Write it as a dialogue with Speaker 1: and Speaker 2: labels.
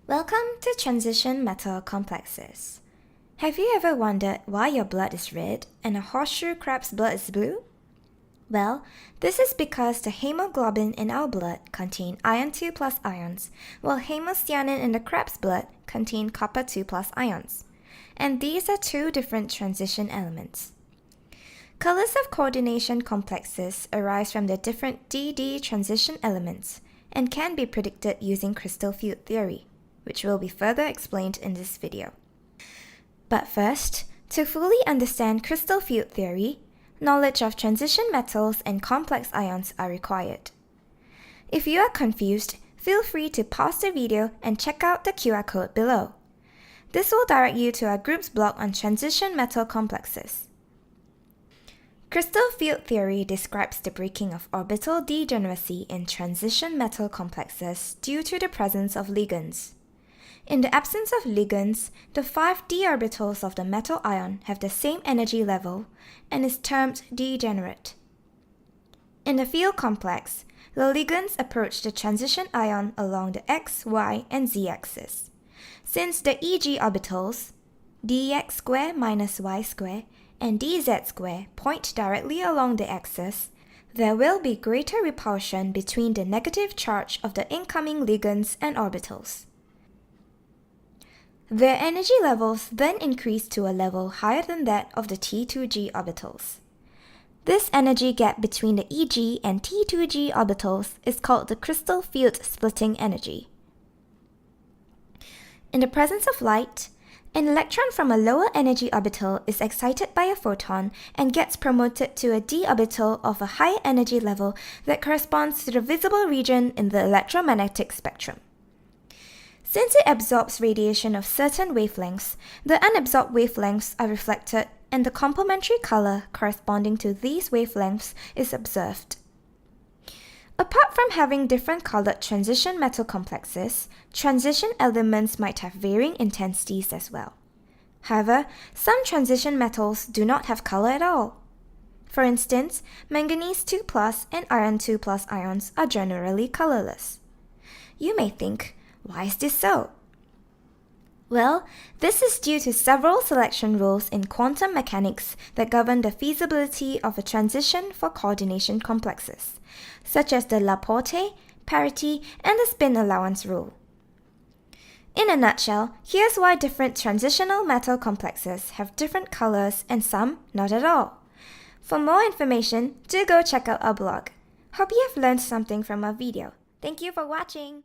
Speaker 1: Welcome to transition metal complexes. Have you ever wondered why your blood is red and a horseshoe crab's blood is blue? Well, this is because the hemoglobin in our blood contain iron 2 plus ions, while hemocyanin in the crab's blood contain copper 2 plus ions. And these are two different transition elements. Colors of coordination complexes arise from the different DD transition elements and can be predicted using crystal field theory, which will be further explained in this video. But first, to fully understand crystal field theory, knowledge of transition metals and complex ions are required. If you are confused, feel free to pause the video and check out the QR code below. This will direct you to our group's blog on transition metal complexes. Crystal field theory describes the breaking of orbital degeneracy in transition metal complexes due to the presence of ligands. In the absence of ligands, the 5 d orbitals of the metal ion have the same energy level and is termed degenerate. In the field complex, the ligands approach the transition ion along the x, y, and z axis. Since the Eg orbitals, dx square minus y square, and dz square point directly along the axis, there will be greater repulsion between the negative charge of the incoming ligands and orbitals. Their energy levels then increase to a level higher than that of the T2g orbitals. This energy gap between the Eg and T2g orbitals is called the crystal field splitting energy. In the presence of light, an electron from a lower energy orbital is excited by a photon and gets promoted to a d orbital of a higher energy level that corresponds to the visible region in the electromagnetic spectrum. Since it absorbs radiation of certain wavelengths, the unabsorbed wavelengths are reflected and the complementary color corresponding to these wavelengths is observed. Apart from having different colored transition metal complexes, transition elements might have varying intensities as well. However, some transition metals do not have color at all. For instance, manganese 2 plus and iron 2 plus ions are generally colorless. You may think, why is this so? Well, this is due to several selection rules in quantum mechanics that govern the feasibility of a transition for coordination complexes, such as the Laporte, parity, and the spin allowance rule. In a nutshell, here's why different transitional metal complexes have different colors and some not at all. For more information, do go check out our blog. Hope you have learned something from our video. Thank you for watching!